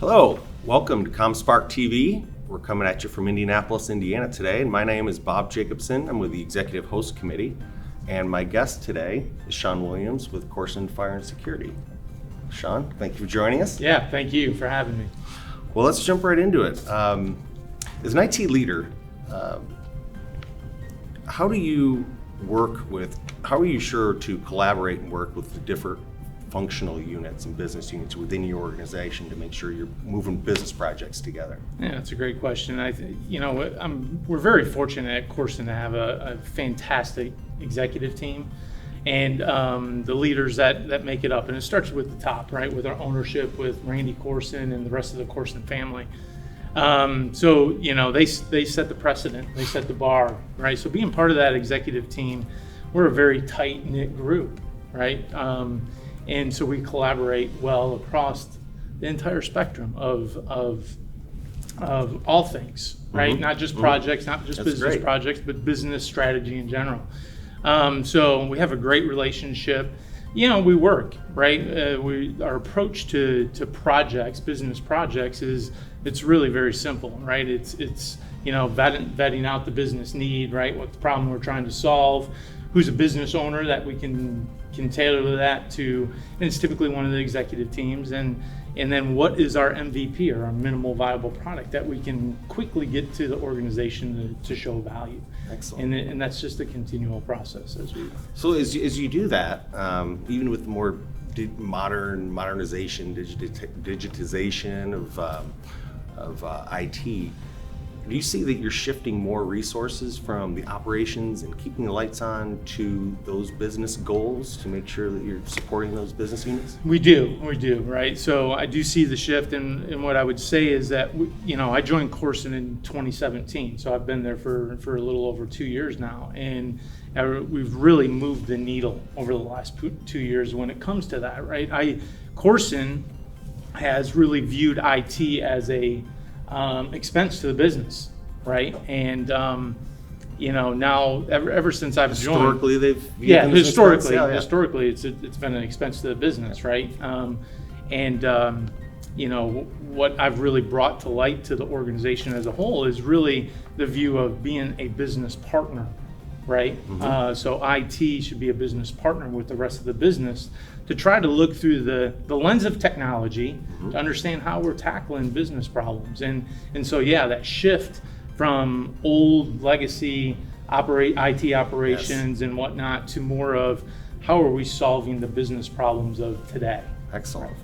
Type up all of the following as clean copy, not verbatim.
Hello, welcome to ComSpark TV. We're coming at you from Indianapolis, Indiana today, and my name is Bob Jacobson. I'm with the Executive Host Committee, and my guest today is Shawn Williams with Koorsen Fire and Security. Shawn, thank you for joining us. Yeah, thank you for having me. Well, let's jump right into it. As an IT leader, how are you sure to collaborate and work with the different functional units and business units within your organization to make sure you're moving business projects together? Yeah, that's a great question. We're very fortunate at Koorsen to have a fantastic executive team and the leaders that make it up. And it starts with the top, right, with our ownership, with Randy Koorsen and the rest of the Koorsen family. They set the precedent, they set the bar, right? So being part of that executive team, we're a very tight-knit group, right? And so we collaborate well across the entire spectrum of all things, right? Mm-hmm. Not just projects, not just That's business great. projects, but business strategy in general. So we have a great relationship. We work, right? Our approach to projects, business projects, it's really very simple, right? It's vetting out the business need, right? What the problem we're trying to solve, who's a business owner that we can tailor that to, and it's typically one of the executive teams, and then what is our MVP, or our minimal viable product, that we can quickly get to the organization to show value. Excellent. And that's just a continual process So as you do that, even with more modernization, digitization of IT, do you see that you're shifting more resources from the operations and keeping the lights on to those business goals to make sure that you're supporting those business units? We do, right? So I do see the shift, and what I would say is that I joined Koorsen in 2017, so I've been there for a little over 2 years now, and we've really moved the needle over the last 2 years when it comes to that, right? Koorsen has really viewed IT as a expense to the business, right? And now ever since I've joined, historically it's been an expense to the business, right? What I've really brought to light to the organization as a whole is really the view of being a business partner, right? Mm-hmm. So IT should be a business partner with the rest of the business to try to look through the lens of technology, mm-hmm, to understand how we're tackling business problems. And so that shift from old legacy IT operations, yes, and whatnot, to more of how are we solving the business problems of today. Excellent.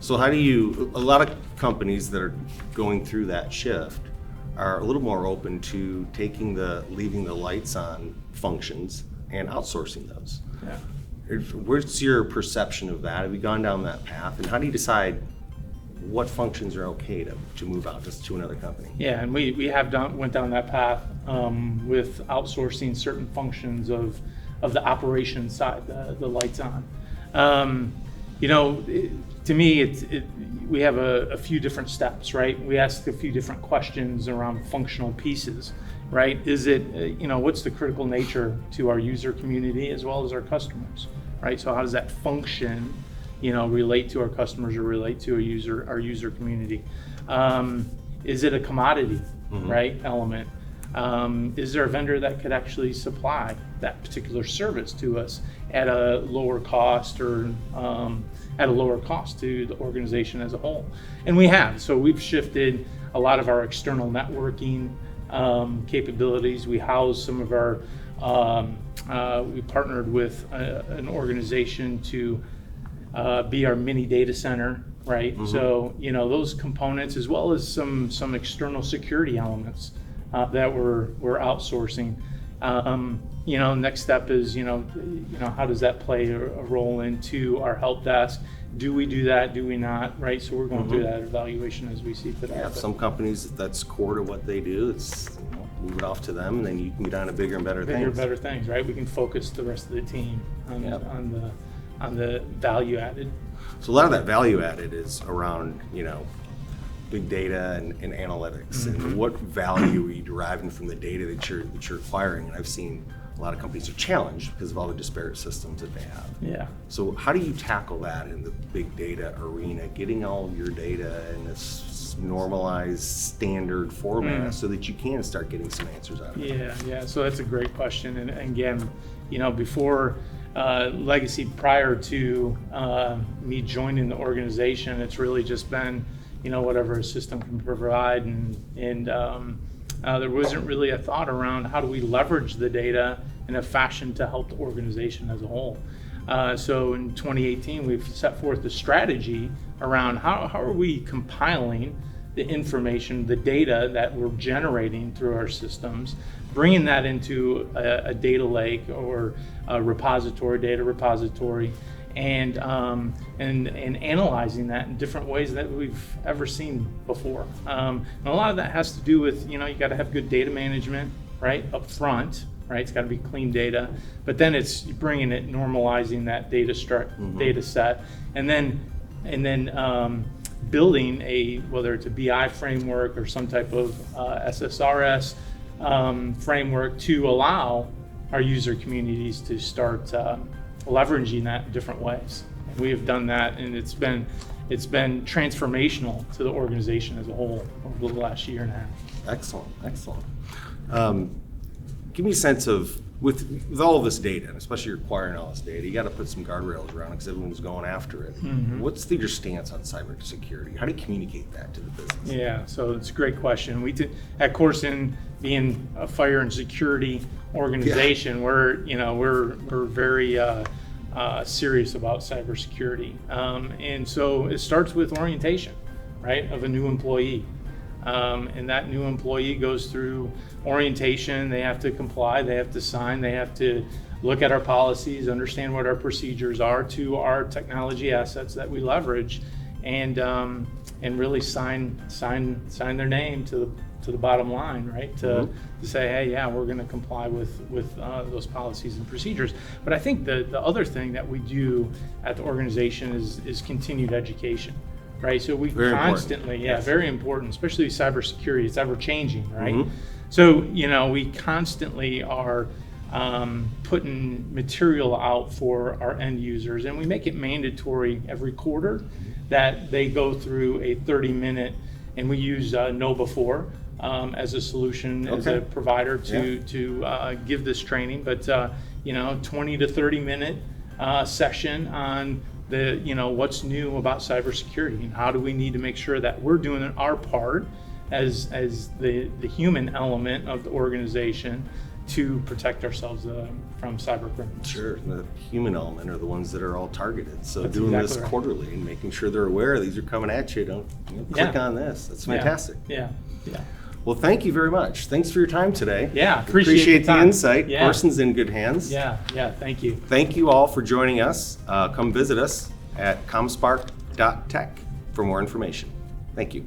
So a lot of companies that are going through that shift are a little more open to leaving the lights on functions and outsourcing those. Yeah. What's your perception of that? Have you gone down that path? And how do you decide what functions are okay to move out to another company? Yeah, and we went down that path with outsourcing certain functions of the operations side, the lights on. To me, we have a few different steps, right? We ask a few different questions around functional pieces, right? Is it, what's the critical nature to our user community as well as our customers, right? So how does that function, relate to our customers or relate to our user community? Is it a commodity, mm-hmm, right, element? Is there a vendor that could actually supply that particular service to us at a lower cost, or at a lower cost to the organization as a whole? And we have. So we've shifted a lot of our external networking capabilities. We house some of our, we partnered with an organization to be our mini data center, right? Mm-hmm. So, those components, as well as some external security elements that we're outsourcing. Next step is, how does that play a role into our help desk? Do we do that? Do we not? Right. So we're going, mm-hmm, through that evaluation as we see today. Yeah, some companies, that's core to what they do. It's move it off to them, and then you can get on to bigger and better things. Right? We can focus the rest of the team on the value added. So a lot of that value added is around, big data and analytics, mm-hmm, and what value are you deriving from the data that you're acquiring? And I've seen a lot of companies are challenged because of all the disparate systems that they have. Yeah. So how do you tackle that in the big data arena, getting all of your data in this normalized standard format so that you can start getting some answers out of it? Yeah. So that's a great question. And again, before Legacy, prior to me joining the organization, it's really just been, whatever a system can provide, and there wasn't really a thought around how do we leverage the data in a fashion to help the organization as a whole. So in 2018, we've set forth the strategy around how are we compiling the information, the data that we're generating through our systems, bringing that into a data lake or a data repository, and analyzing that in different ways that we've ever seen before. And a lot of that has to do with, you got to have good data management, right, up front, right? It's got to be clean data, but then it's bringing it, normalizing that data set, and then building whether it's a BI framework or some type of SSRS framework to allow our user communities to start leveraging that in different ways. And we have done that, and it's been transformational to the organization as a whole over the last year and a half. Excellent. Give me a sense of, with all of this data, and especially you're acquiring all this data, you got to put some guardrails around it because everyone's going after it. What's your stance on cybersecurity? How do you communicate that to the business? Yeah, so it's a great question. At Koorsen, being a fire and security organization, we're very serious about cybersecurity, and so it starts with orientation, right, of a new employee. And that new employee goes through orientation. They have to comply, they have to sign, they have to look at our policies, understand what our procedures are to our technology assets that we leverage, and really sign their name to the bottom line, right? To say, hey, yeah, we're going to comply with those policies and procedures. But I think the other thing that we do at the organization is continued education. Right, so we very constantly, important. very important, especially cybersecurity. It's ever changing, right? So we constantly are putting material out for our end users, and we make it mandatory every quarter that they go through a 30-minute, and we use KnowBefore as a solution, as a provider to give this training. But 20 to 30-minute session on what's new about cybersecurity, and how do we need to make sure that we're doing our part as the human element of the organization to protect ourselves from cyber criminals. Sure, the human element are the ones that are all targeted. So That's doing exactly this right. quarterly and making sure they're aware these are coming at you. Don't click on this. That's fantastic. Yeah. Well, thank you very much. Thanks for your time today. Yeah, appreciate the time. insight. Yeah. Koorsen's in good hands. Yeah, thank you. Thank you all for joining us. Come visit us at ComSpark.tech for more information. Thank you.